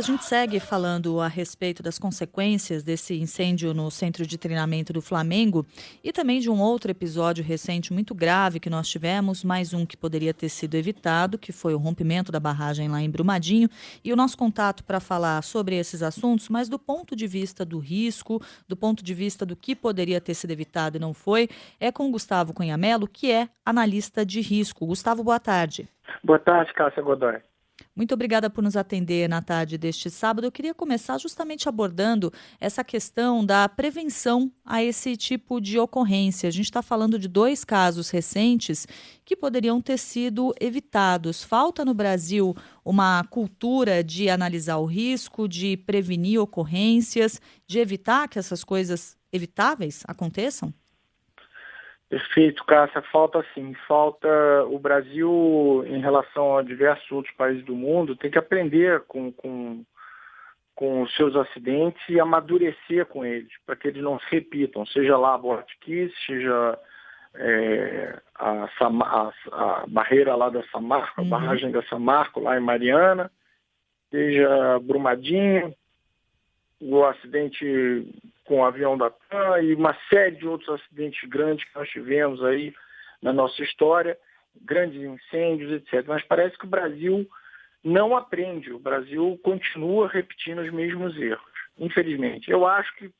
a gente segue falando a respeito das consequências desse incêndio no centro de treinamento do Flamengo e também de um outro episódio recente muito grave que nós tivemos, mais um que poderia ter sido evitado, que foi o rompimento da barragem lá em Brumadinho. E o nosso contato para falar sobre esses assuntos, mas do ponto de vista do risco, do ponto de vista do que poderia ter sido evitado e não foi, é com o Gustavo Cunha Mello, que é analista de risco. Gustavo, boa tarde. Boa tarde, Cássia Godoy. Muito obrigada por nos atender na tarde deste sábado. Eu queria começar justamente abordando essa questão da prevenção a esse tipo de ocorrência. A gente está falando de 2 casos recentes que poderiam ter sido evitados. Falta no Brasil uma cultura de analisar o risco, de prevenir ocorrências, de evitar que essas coisas evitáveis aconteçam? Perfeito, Cássia. Falta sim. Falta o Brasil, em relação a diversos outros países do mundo, tem que aprender com os seus acidentes e amadurecer com eles, para que eles não se repitam, seja lá a Botkiss, seja a barreira lá da Samarco, a barragem da Samarco, lá em Mariana, seja Brumadinho, o acidente com o avião da TAM e uma série de outros acidentes grandes que nós tivemos aí na nossa história, grandes incêndios, etc. Mas parece que o Brasil não aprende, o Brasil continua repetindo os mesmos erros, infelizmente. Eu acho que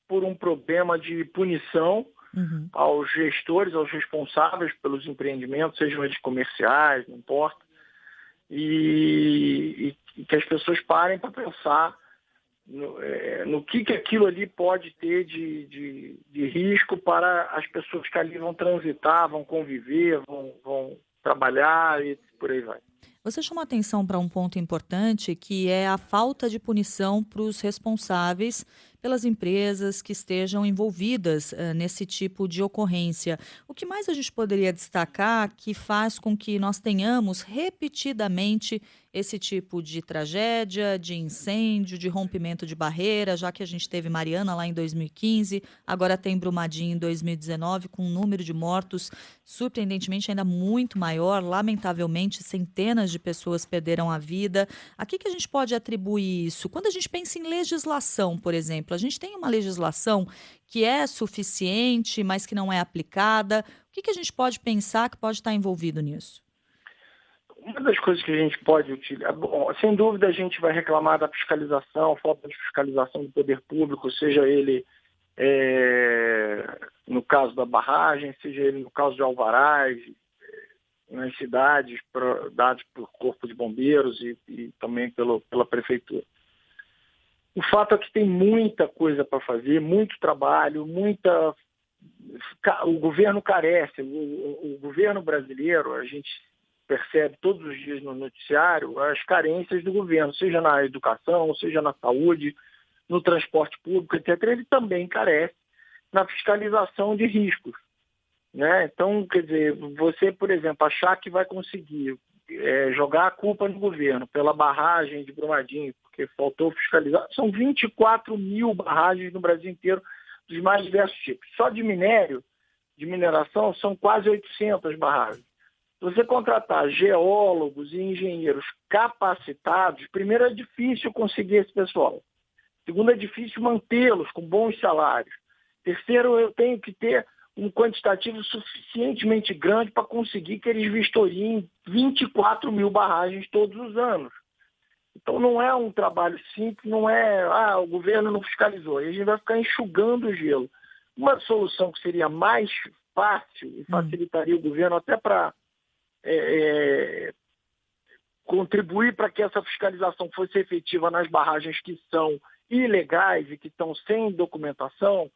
por um problema de punição aos gestores, aos responsáveis pelos empreendimentos, sejam eles comerciais, não importa, e que as pessoas parem para pensar no que aquilo ali pode ter de risco para as pessoas que ali vão transitar, vão conviver, vão trabalhar e por aí vai. Você chamou atenção para um ponto importante, que é a falta de punição para os responsáveis pelas empresas que estejam envolvidas nesse tipo de ocorrência. O que mais a gente poderia destacar que faz com que nós tenhamos repetidamente esse tipo de tragédia, de incêndio, de rompimento de barreira, já que a gente teve Mariana lá em 2015, agora tem Brumadinho em 2019, com um número de mortos surpreendentemente ainda muito maior, lamentavelmente centenas de pessoas perderam a vida. A que a gente pode atribuir isso? Quando a gente pensa em legislação, por exemplo, a gente tem uma legislação que é suficiente, mas que não é aplicada. O que a gente pode pensar que pode estar envolvido nisso? Uma das coisas que a gente pode utilizar, bom, sem dúvida a gente vai reclamar da fiscalização, falta de fiscalização do poder público, seja ele no caso da barragem, seja ele no caso de alvarás, nas cidades, dados por Corpo de Bombeiros e também pela Prefeitura. O fato é que tem muita coisa para fazer, muito trabalho, o governo carece, o governo brasileiro, a gente percebe todos os dias no noticiário as carências do governo, seja na educação, seja na saúde, no transporte público, etc. Ele também carece na fiscalização de riscos, né? Então, quer dizer, você, por exemplo, achar que vai conseguir jogar a culpa no governo pela barragem de Brumadinho, porque faltou fiscalizar, são 24 mil barragens no Brasil inteiro, dos mais diversos tipos. Só de mineração, são quase 800 barragens. Se você contratar geólogos e engenheiros capacitados, primeiro é difícil conseguir esse pessoal. Segundo, é difícil mantê-los com bons salários. Terceiro, eu tenho que ter um quantitativo suficientemente grande para conseguir que eles vistoriem 24 mil barragens todos os anos. Então não é um trabalho simples, não é, o governo não fiscalizou, aí a gente vai ficar enxugando o gelo. Uma solução que seria mais fácil e facilitaria o governo até para contribuir para que essa fiscalização fosse efetiva nas barragens que são ilegais e que estão sem documentação,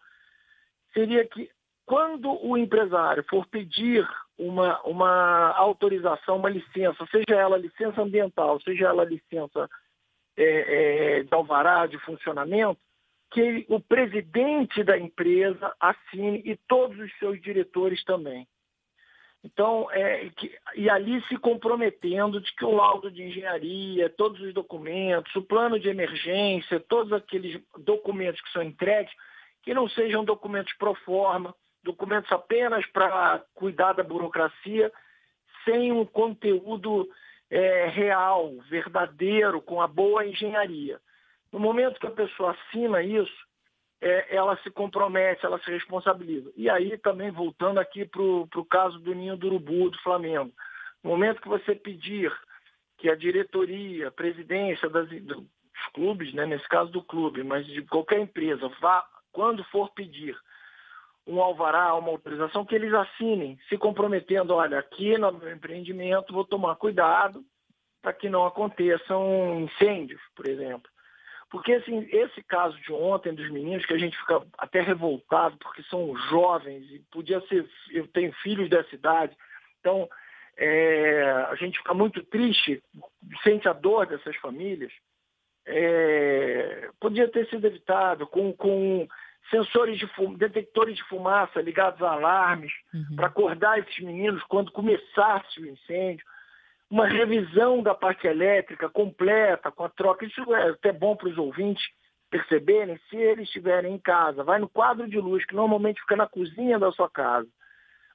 seria que quando o empresário for pedir uma autorização, uma licença, seja ela licença ambiental, seja ela licença de alvará de funcionamento, que o presidente da empresa assine e todos os seus diretores também. Então, e ali se comprometendo de que o laudo de engenharia, todos os documentos, o plano de emergência, todos aqueles documentos que são entregues, que não sejam documentos pro forma, documentos apenas para cuidar da burocracia, sem um conteúdo real, verdadeiro, com a boa engenharia. No momento que a pessoa assina isso, ela se compromete, ela se responsabiliza. E aí também, voltando aqui para o caso do Ninho do Urubu, do Flamengo, no momento que você pedir que a diretoria, a presidência dos clubes, né, nesse caso do clube, mas de qualquer empresa, vá, quando for pedir um alvará, uma autorização, que eles assinem, se comprometendo, olha, aqui no meu empreendimento vou tomar cuidado para que não aconteçam incêndios, por exemplo. Porque assim, esse caso de ontem dos meninos, que a gente fica até revoltado, porque são jovens, e podia ser, eu tenho filhos dessa idade, então a gente fica muito triste, sente a dor dessas famílias. Podia ter sido evitado com sensores detectores de fumaça ligados a alarmes, para acordar esses meninos quando começasse o incêndio. Uma revisão da parte elétrica completa, com a troca. Isso é até bom para os ouvintes perceberem, se eles estiverem em casa, vai no quadro de luz, que normalmente fica na cozinha da sua casa,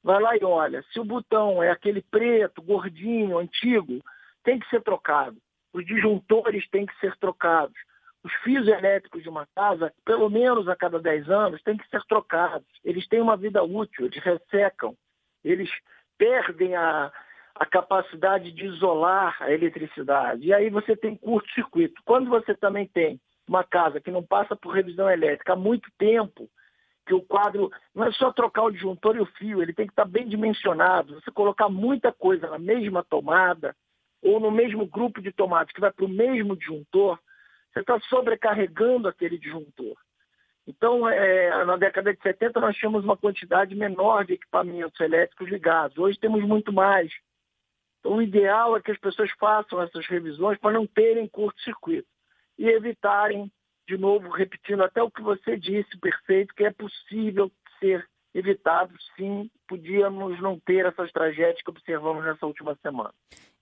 vai lá e olha, se o botão é aquele preto, gordinho, antigo, tem que ser trocado. Os disjuntores têm que ser trocados. Os fios elétricos de uma casa, pelo menos a cada 10 anos, têm que ser trocados. Eles têm uma vida útil, eles ressecam, eles perdem a capacidade de isolar a eletricidade. E aí você tem curto-circuito. Quando você também tem uma casa que não passa por revisão elétrica há muito tempo, que o quadro não é só trocar o disjuntor e o fio, ele tem que estar bem dimensionado. Você colocar muita coisa na mesma tomada ou no mesmo grupo de tomadas que vai para o mesmo disjuntor, você está sobrecarregando aquele disjuntor. Então, na década de 70, nós tínhamos uma quantidade menor de equipamentos elétricos ligados. Hoje temos muito mais. Então, o ideal é que as pessoas façam essas revisões para não terem curto-circuito e evitarem, de novo, repetindo até o que você disse, perfeito, que é possível ser evitado, sim, podíamos não ter essas tragédias que observamos nessa última semana.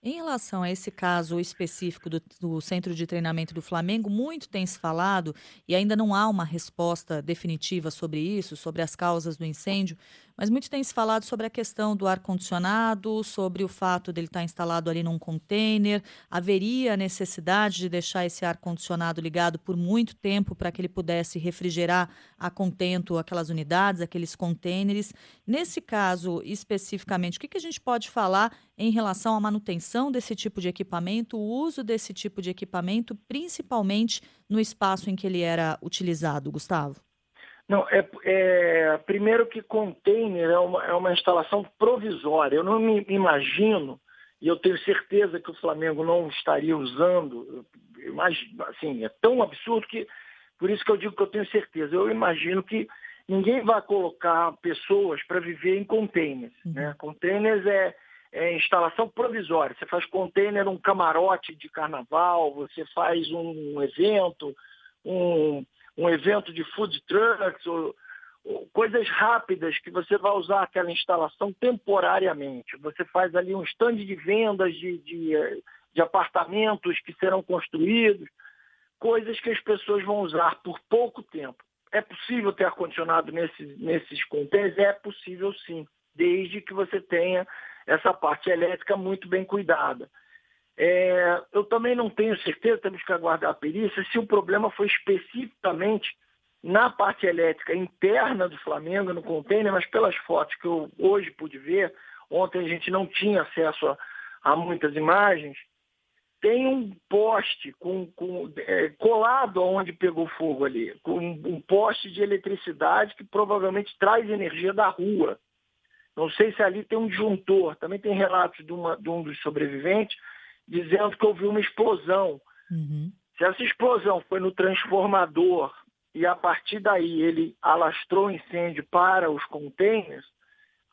Em relação a esse caso específico do Centro de Treinamento do Flamengo, muito tem se falado e ainda não há uma resposta definitiva sobre isso, sobre as causas do incêndio, mas muito tem se falado sobre a questão do ar-condicionado, sobre o fato dele estar instalado ali num container. Haveria necessidade de deixar esse ar-condicionado ligado por muito tempo para que ele pudesse refrigerar a contento aquelas unidades, aqueles containers. Nesse caso, especificamente, o que a gente pode falar em relação à manutenção desse tipo de equipamento, o uso desse tipo de equipamento, principalmente no espaço em que ele era utilizado, Gustavo? Não, primeiro que container é uma instalação provisória. Eu não me imagino, e eu tenho certeza que o Flamengo não estaria usando, assim, é tão absurdo que, por isso que eu digo que eu tenho certeza, eu imagino que ninguém vai colocar pessoas para viver em containers, né? Containers é instalação provisória. Você faz container, um camarote de carnaval, você faz um evento, um evento de food trucks, ou coisas rápidas que você vai usar aquela instalação temporariamente. Você faz ali um stand de vendas de apartamentos que serão construídos, coisas que as pessoas vão usar por pouco tempo. É possível ter ar-condicionado nesses containers? É possível sim, desde que você tenha essa parte elétrica muito bem cuidada. Eu também não tenho certeza, temos que aguardar a perícia, se o problema foi especificamente na parte elétrica interna do Flamengo, no container, mas pelas fotos que eu hoje pude ver, ontem a gente não tinha acesso a muitas imagens, tem um poste colado onde pegou fogo ali, com um poste de eletricidade que provavelmente traz energia da rua. Não sei se ali tem um disjuntor. Também tem relatos de um dos sobreviventes dizendo que houve uma explosão. Se essa explosão foi no transformador e a partir daí ele alastrou o incêndio para os containers,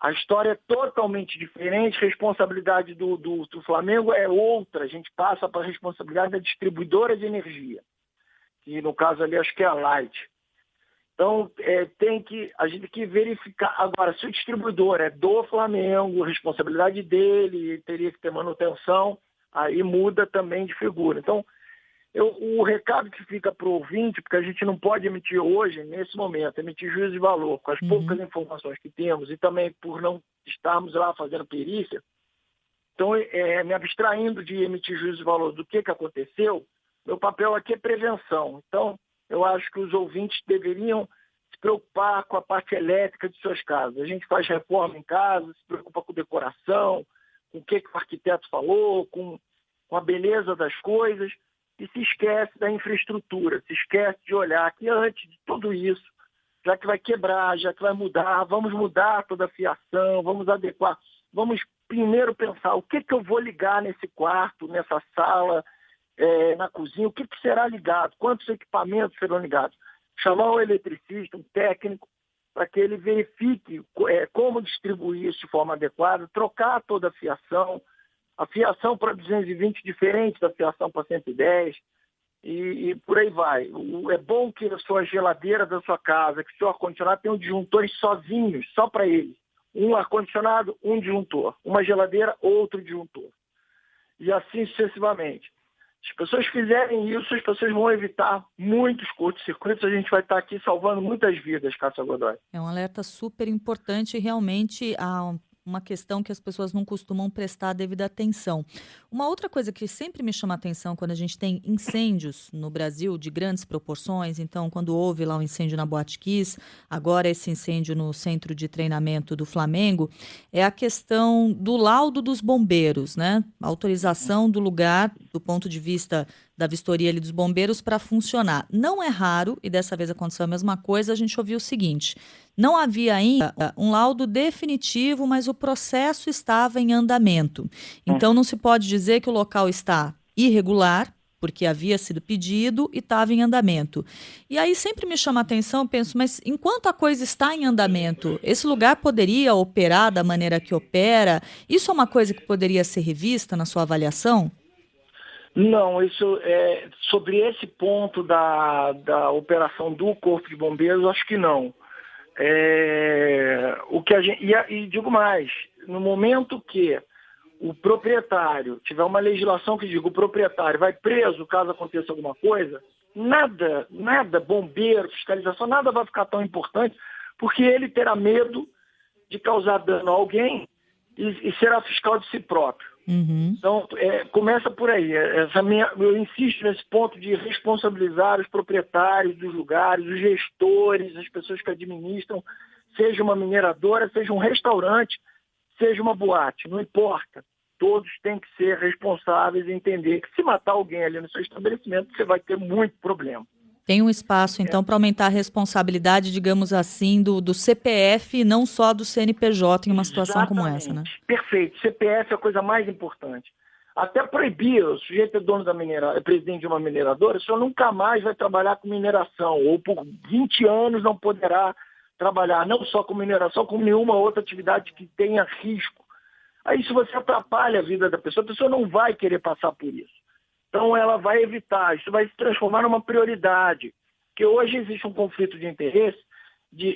a história é totalmente diferente. A responsabilidade do Flamengo é outra. A gente passa para a responsabilidade da distribuidora de energia, que no caso ali acho que é a Light. Então, a gente tem que verificar. Agora, se o distribuidor é do Flamengo, responsabilidade dele, teria que ter manutenção, aí muda também de figura. Então, o recado que fica para o ouvinte, porque a gente não pode emitir hoje, nesse momento, emitir juízo de valor, com as poucas informações que temos, e também por não estarmos lá fazendo perícia, Então, me abstraindo de emitir juízo de valor do que aconteceu, meu papel aqui é prevenção. Então, eu acho que os ouvintes deveriam se preocupar com a parte elétrica de suas casas. A gente faz reforma em casa, se preocupa com decoração, com o que o arquiteto falou, com a beleza das coisas, e se esquece da infraestrutura, se esquece de olhar que antes de tudo isso, já que vai quebrar, já que vai mudar, vamos mudar toda a fiação, vamos adequar, vamos primeiro pensar o que eu vou ligar nesse quarto, nessa sala, na cozinha, o que será ligado, quantos equipamentos serão ligados. Chamar um eletricista, um técnico, para que ele verifique como distribuir isso de forma adequada, trocar toda a fiação para 220 diferente da fiação para 110, e por aí vai. É bom que a sua geladeira da sua casa, que o seu ar-condicionado tenha disjuntores sozinhos, só para ele. Um ar-condicionado, um disjuntor. Uma geladeira, outro disjuntor. E assim sucessivamente. Se as pessoas fizerem isso, as pessoas vão evitar muitos curtos-circuitos. A gente vai estar aqui salvando muitas vidas, Cássia Godoy. É um alerta super importante e realmente há uma questão que as pessoas não costumam prestar a devida atenção. Uma outra coisa que sempre me chama a atenção quando a gente tem incêndios no Brasil de grandes proporções, então quando houve lá um incêndio na Boate Kiss, agora esse incêndio no centro de treinamento do Flamengo, é a questão do laudo dos bombeiros, né? A autorização do lugar, do ponto de vista da vistoria ali dos bombeiros para funcionar. Não é raro, e dessa vez aconteceu a mesma coisa, a gente ouviu o seguinte: não havia ainda um laudo definitivo, mas o processo estava em andamento. Então não se pode dizer que o local está irregular, porque havia sido pedido e estava em andamento. E aí sempre me chama a atenção, penso, mas enquanto a coisa está em andamento, esse lugar poderia operar da maneira que opera? Isso é uma coisa que poderia ser revista na sua avaliação? Não, isso sobre esse ponto da operação do Corpo de Bombeiros, acho que não. O que a gente, e digo mais, no momento que o proprietário tiver uma legislação que diga o proprietário vai preso caso aconteça alguma coisa, nada, bombeiro, fiscalização, nada vai ficar tão importante, porque ele terá medo de causar dano a alguém e será fiscal de si próprio. Uhum. Então, começa por aí. Eu insisto nesse ponto de responsabilizar os proprietários dos lugares, os gestores, as pessoas que administram, seja uma mineradora, seja um restaurante, seja uma boate, não importa. Todos têm que ser responsáveis e entender que se matar alguém ali no seu estabelecimento, você vai ter muito problema. Tem um espaço, então, para aumentar a responsabilidade, digamos assim, do CPF e não só do CNPJ em uma situação como essa, né? Perfeito. CPF é a coisa mais importante. Até proibir, o sujeito é dono da é presidente de uma mineradora, o senhor nunca mais vai trabalhar com mineração, ou por 20 anos não poderá trabalhar, não só com mineração, como nenhuma outra atividade que tenha risco. Aí, se você atrapalha a vida da pessoa, a pessoa não vai querer passar por isso. Então, ela vai evitar, isso vai se transformar numa prioridade, porque hoje existe um conflito de interesse,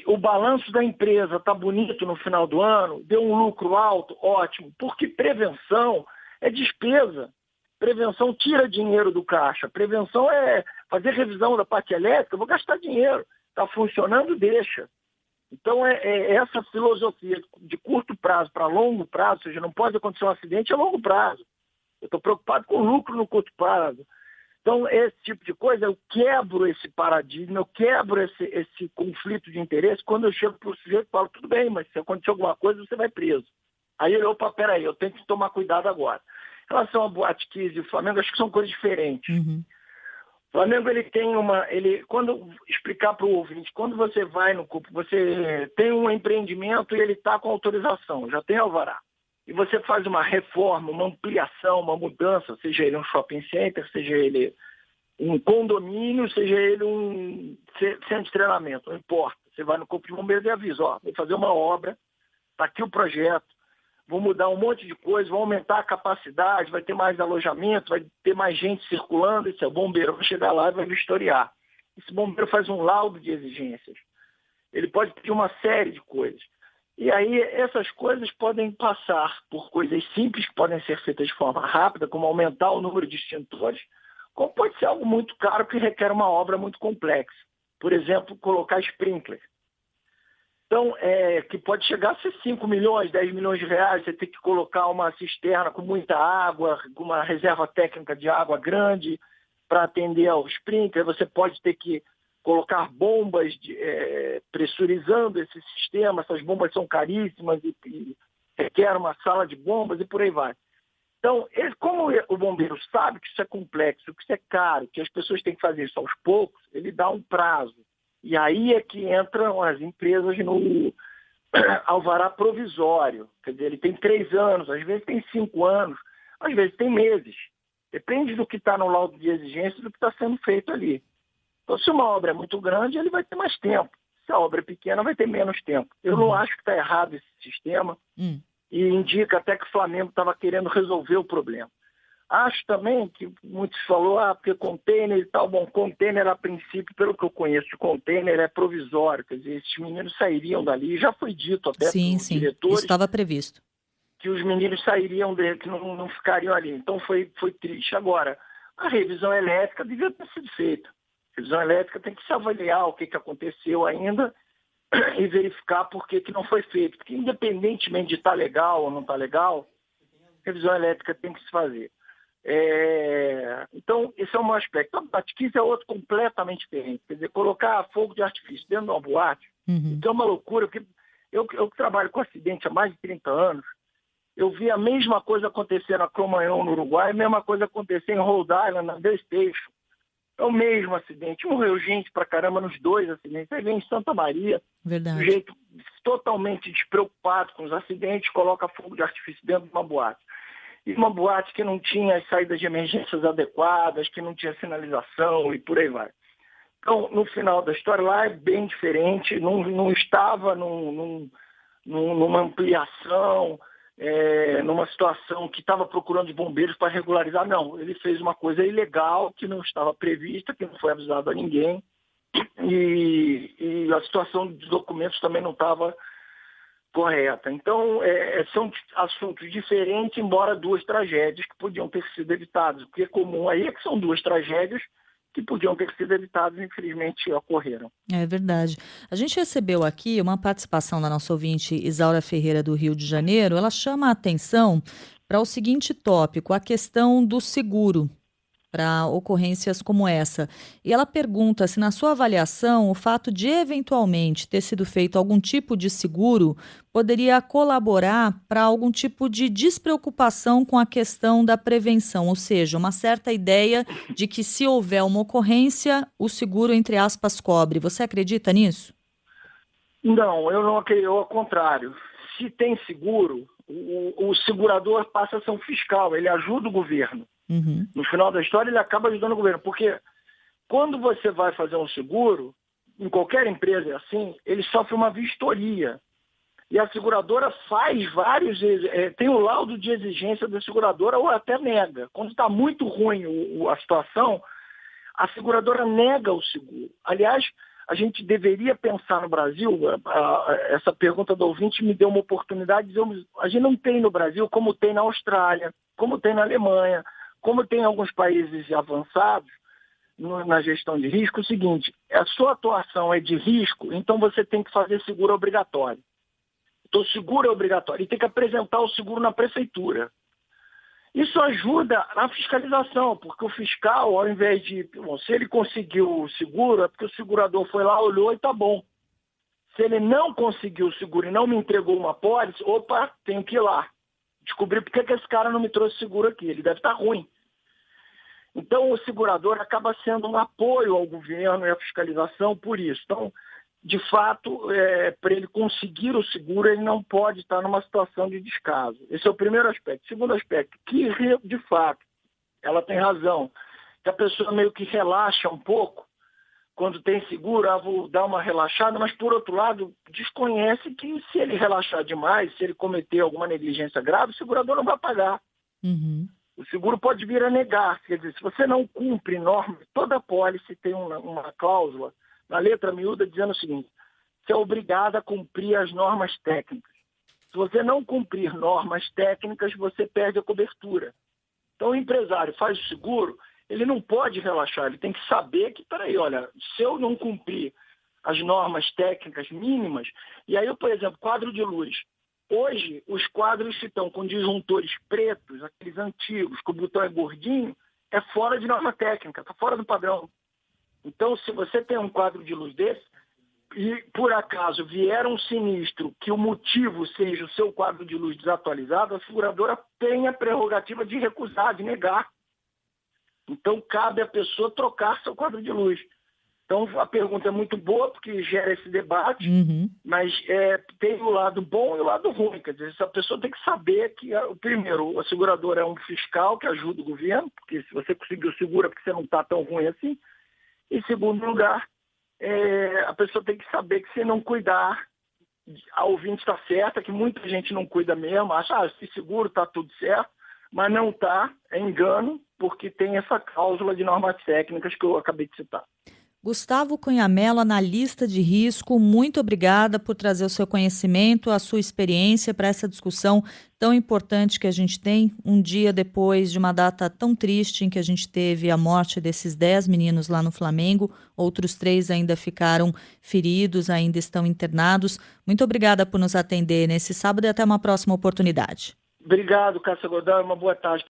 o balanço da empresa está bonito no final do ano, deu um lucro alto, ótimo, porque prevenção é despesa, prevenção tira dinheiro do caixa, prevenção é fazer revisão da parte elétrica, eu vou gastar dinheiro, está funcionando, deixa. Então, essa filosofia de curto prazo para longo prazo, ou seja, não pode acontecer um acidente a longo prazo. Eu estou preocupado com o lucro no curto prazo. Então, esse tipo de coisa, eu quebro esse paradigma, eu quebro esse conflito de interesse quando eu chego para o sujeito e falo, tudo bem, mas se acontecer alguma coisa, você vai preso. Aí ele, opa, peraí, eu tenho que tomar cuidado agora. Em relação a Boate Kiss e o Flamengo, acho que são coisas diferentes. Uhum. O Flamengo, quando explicar para o ouvinte, quando você vai no corpo, você tem um empreendimento e ele está com autorização, já tem alvará. E você faz uma reforma, uma ampliação, uma mudança, seja ele um shopping center, seja ele um condomínio, seja ele um centro de treinamento, não importa. Você vai no Corpo de Bombeiros e avisa, vou fazer uma obra, está aqui o projeto, vou mudar um monte de coisa, vou aumentar a capacidade, vai ter mais alojamento, vai ter mais gente circulando, esse bombeiro vai chegar lá e vai vistoriar. Esse bombeiro faz um laudo de exigências. Ele pode pedir uma série de coisas. E aí essas coisas podem passar por coisas simples que podem ser feitas de forma rápida, como aumentar o número de extintores, como pode ser algo muito caro que requer uma obra muito complexa. Por exemplo, colocar sprinkler. Então, que pode chegar a ser 5 milhões, 10 milhões de reais, você tem que colocar uma cisterna com muita água, com uma reserva técnica de água grande para atender ao sprinkler, você pode ter que colocar bombas pressurizando esse sistema, essas bombas são caríssimas e requer uma sala de bombas e por aí vai. Então, como o bombeiro sabe que isso é complexo, que isso é caro, que as pessoas têm que fazer isso aos poucos, ele dá um prazo. E aí é que entram as empresas no alvará provisório. Quer dizer, ele tem 3 anos, às vezes tem 5 anos, às vezes tem meses. Depende do que está no laudo de exigência e do que está sendo feito ali. Então, se uma obra é muito grande, ele vai ter mais tempo. Se a obra é pequena, vai ter menos tempo. Eu não acho que está errado esse sistema e indica até que o Flamengo estava querendo resolver o problema. Acho também que muitos falaram, porque container e tal. Bom, container a princípio, pelo que eu conheço de container, é provisório. Quer dizer, esses meninos sairiam dali. Já foi dito até pelos diretores. Isso estava previsto. Que os meninos sairiam dele, que não ficariam ali. Então foi triste. Agora, a revisão elétrica devia ter sido feita. A revisão elétrica tem que se avaliar o que aconteceu ainda e verificar por que não foi feito. Porque independentemente de estar legal ou não estar legal, a revisão elétrica tem que se fazer. Então, esse é um aspecto. A Batiquice é outro completamente diferente. Quer dizer, colocar fogo de artifício dentro de uma boate, então é uma loucura, porque eu trabalho com acidente há mais de 30 anos, eu vi a mesma coisa acontecer na Cromagnon, no Uruguai, a mesma coisa acontecer em Rhode Island, na The Station. É o mesmo acidente. Morreu gente pra caramba nos 2 acidentes. Aí vem em Santa Maria, Verdade. do jeito totalmente despreocupado com os acidentes, coloca fogo de artifício dentro de uma boate. E uma boate que não tinha as saídas de emergências adequadas, que não tinha sinalização e por aí vai. Então, no final da história, lá é bem diferente, não estava numa ampliação, numa situação que estava procurando os bombeiros para regularizar. Não, ele fez uma coisa ilegal que não estava prevista, que não foi avisado a ninguém, e a situação dos documentos também não estava correta. Então, são assuntos diferentes, embora 2 tragédias que podiam ter sido evitadas. O que é comum aí é que são 2 tragédias que podiam ter sido evitadas e, infelizmente, ocorreram. É verdade. A gente recebeu aqui uma participação da nossa ouvinte Isaura Ferreira, do Rio de Janeiro. Ela chama a atenção para o seguinte tópico, a questão do seguro para ocorrências como essa. E ela pergunta se, na sua avaliação, o fato de eventualmente ter sido feito algum tipo de seguro poderia colaborar para algum tipo de despreocupação com a questão da prevenção, ou seja, uma certa ideia de que, se houver uma ocorrência, o seguro, entre aspas, cobre. Você acredita nisso? Não, eu não acredito, ao contrário. Se tem seguro, o segurador passa a ser um fiscal, ele ajuda o governo. No final da história, ele acaba ajudando o governo, porque quando você vai fazer um seguro, em qualquer empresa é assim, ele sofre uma vistoria. E a seguradora faz vários... tem o laudo de exigência da seguradora ou até nega. Quando está muito ruim a situação, a seguradora nega o seguro. Aliás, a gente deveria pensar no Brasil, essa pergunta do ouvinte me deu uma oportunidade de dizer, a gente não tem no Brasil como tem na Austrália, como tem na Alemanha, como tem em alguns países avançados na gestão de risco, é o seguinte, a sua atuação é de risco, então você tem que fazer seguro obrigatório. Então, o seguro é obrigatório e tem que apresentar o seguro na prefeitura. Isso ajuda na fiscalização, porque o fiscal, ao invés de... se ele conseguiu o seguro, é porque o segurador foi lá, olhou e tá bom. Se ele não conseguiu o seguro e não me entregou uma pólice, opa, tenho que ir lá. Descobrir por que esse cara não me trouxe seguro aqui. Ele deve estar ruim. Então, o segurador acaba sendo um apoio ao governo e à fiscalização por isso. Então, de fato, para ele conseguir o seguro, ele não pode estar numa situação de descaso. Esse é o primeiro aspecto. Segundo aspecto, que, de fato, ela tem razão, que a pessoa meio que relaxa um pouco quando tem seguro, vou dar uma relaxada, mas, por outro lado, desconhece que, se ele relaxar demais, se ele cometer alguma negligência grave, o segurador não vai pagar. O seguro pode vir a negar. Quer dizer, se você não cumpre normas, toda apólice tem uma cláusula na letra miúda dizendo o seguinte: você é obrigado a cumprir as normas técnicas. Se você não cumprir normas técnicas, você perde a cobertura. Então, o empresário faz o seguro, ele não pode relaxar, ele tem que saber que, peraí, olha, se eu não cumprir as normas técnicas mínimas. E aí, por exemplo, quadro de luz. Hoje, os quadros que estão com disjuntores pretos, aqueles antigos, que o botão é gordinho, é fora de norma técnica, está fora do padrão. Então, se você tem um quadro de luz desse, e por acaso vier um sinistro que o motivo seja o seu quadro de luz desatualizado, a seguradora tem a prerrogativa de recusar, de negar. Então, cabe à pessoa trocar seu quadro de luz. Então, a pergunta é muito boa, porque gera esse debate, mas tem o lado bom e o lado ruim. Quer dizer, a pessoa tem que saber que, primeiro, a seguradora é um fiscal que ajuda o governo, porque se você conseguiu segura, porque você não está tão ruim assim. Em segundo lugar, a pessoa tem que saber que se não cuidar, a ouvinte está certa, que muita gente não cuida mesmo, acha, se seguro está tudo certo, mas não está, é engano, porque tem essa cláusula de normas técnicas que eu acabei de citar. Gustavo Cunha Mello, analista de risco, muito obrigada por trazer o seu conhecimento, a sua experiência para essa discussão tão importante que a gente tem, um dia depois de uma data tão triste em que a gente teve a morte desses 10 meninos lá no Flamengo, outros 3 ainda ficaram feridos, ainda estão internados. Muito obrigada por nos atender nesse sábado e até uma próxima oportunidade. Obrigado, Cássia Godoy, uma boa tarde.